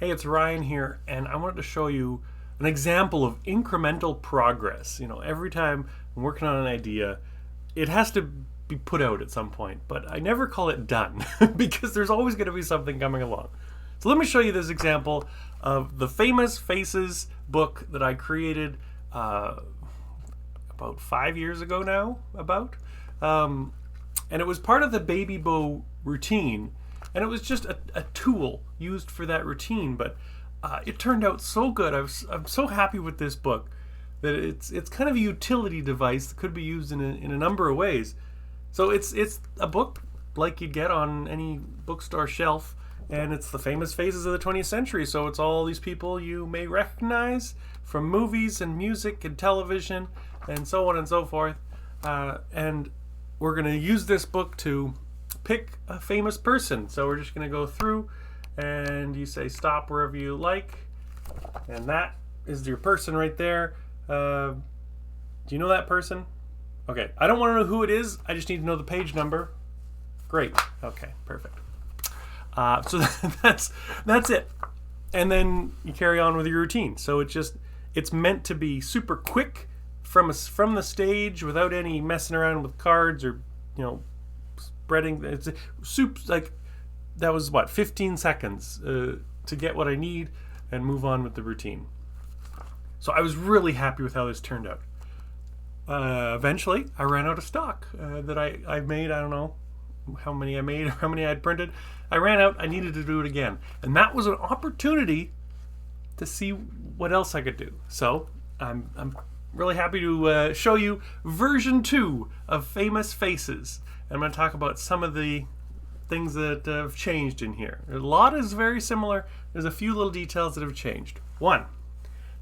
Hey, it's Ryan here, and I wanted to show you an example of incremental progress. Every time I'm working on an idea, it has to be put out at some point, but I never call it done because there's always going to be something coming along. So let me show you this example of the Famous Faces book that I created about 5 years ago now, and it was part of the Baby Bow routine, and it was just a tool used for that routine, but it turned out so good. I'm so happy with this book that it's kind of a utility device that could be used in a number of ways. So it's a book like you'd get on any bookstore shelf, and it's the famous faces of the 20th century. So it's all these people you may recognize from movies and music and television and so on and so forth. And we're going to use this book to pick a famous person. So we're just going to go through, and you say stop wherever you like, and that is your person right there. Do you know that person? Okay, I don't want to know who it is. I just need to know the page number. Great. Okay, perfect. So that's it. And then you carry on with your routine. So it's meant to be super quick from the stage without any messing around with cards or spreading. It's soups like that was 15 seconds to get what I need and move on with the routine. So I was really happy with how this turned out. Eventually, I ran out of stock that I made. I don't know how many I made or how many I had printed. I ran out. I needed to do it again, and that was an opportunity to see what else I could do. So I'm really happy to show you version 2 of Famous Faces. And I'm going to talk about some of the things that have changed in here. A lot is very similar. There's a few little details that have changed. One,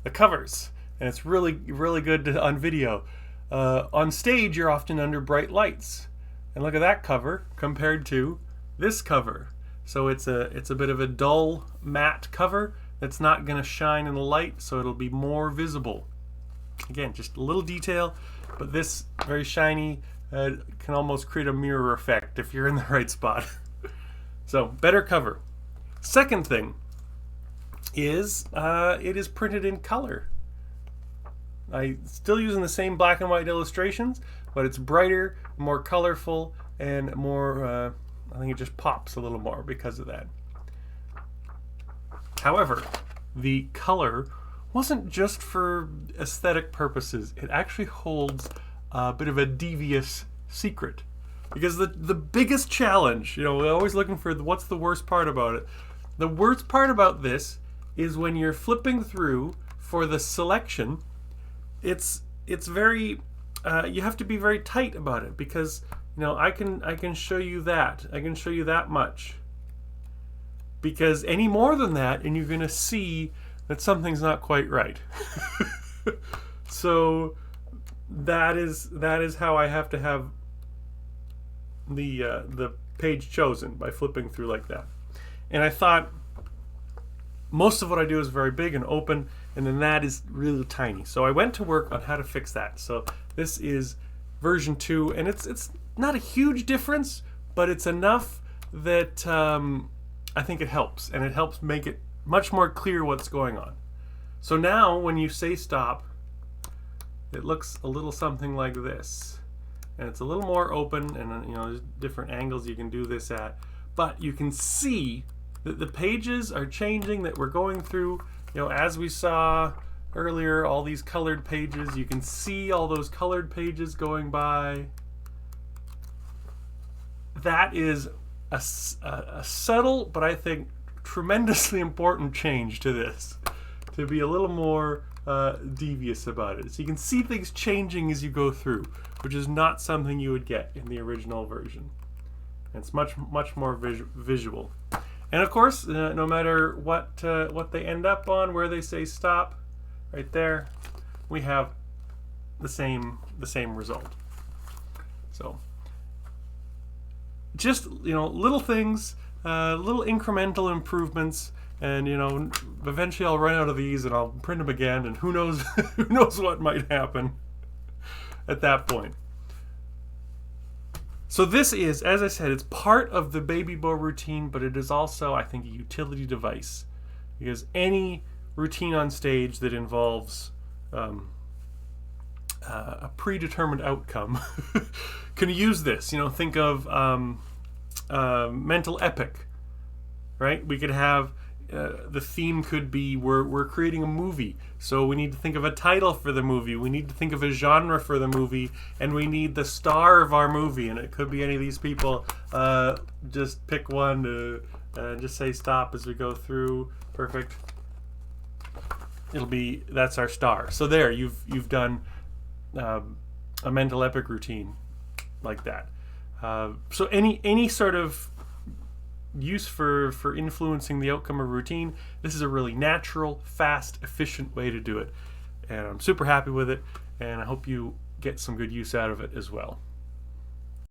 the covers, and it's really, really good on video. On stage, you're often under bright lights, and look at that cover compared to this cover. So it's a bit of a dull matte cover that's not going to shine in the light, so it'll be more visible. Again, just a little detail, but this very shiny can almost create a mirror effect if you're in the right spot. So better cover. Second thing is it is printed in color. I'm still using the same black and white illustrations, but it's brighter, more colorful, and more, I think it just pops a little more because of that. However, the color wasn't just for aesthetic purposes. It actually holds a bit of a devious secret. Because the biggest challenge, we're always looking for what's the worst part about it. The worst part about this is when you're flipping through for the selection, it's very, you have to be very tight about it, because I can show you that. I can show you that much. Because any more than that, and you're going to see that something's not quite right. So that is how I have to have the page chosen, by flipping through like that. And I thought most of what I do is very big and open, and then that is really tiny. So I went to work on how to fix that. So this is version 2, and it's not a huge difference, but it's enough that I think it helps, and it helps make it much more clear what's going on. So now when you say stop, it looks a little something like this, and it's a little more open, and there's different angles you can do this at, but you can see that the pages are changing, that we're going through, as we saw earlier, all these colored pages. You can see all those colored pages going by. That is a subtle, but I think tremendously important change to this, to be a little more devious about it. So you can see things changing as you go through, which is not something you would get in the original version. It's much more visual. And of course, no matter what they end up on, where they say stop, right there, we have the same result. So just little things, little incremental improvements, and eventually I'll run out of these and I'll print them again, and who knows who knows what might happen at that point. So this is, as I said, it's part of the Baby Bow routine, but it is also, I think, a utility device because any routine on stage that involves a predetermined outcome can use this. Think of mental epic, right? We could have the theme could be we're creating a movie, so we need to think of a title for the movie, we need to think of a genre for the movie, and we need the star of our movie, and it could be any of these people. Just pick one and just say stop as we go through. Perfect. That's our star. So there, you've done a mental epic routine like that. So any sort of use for influencing the outcome of a routine, this is a really natural, fast, efficient way to do it. And I'm super happy with it, and I hope you get some good use out of it as well.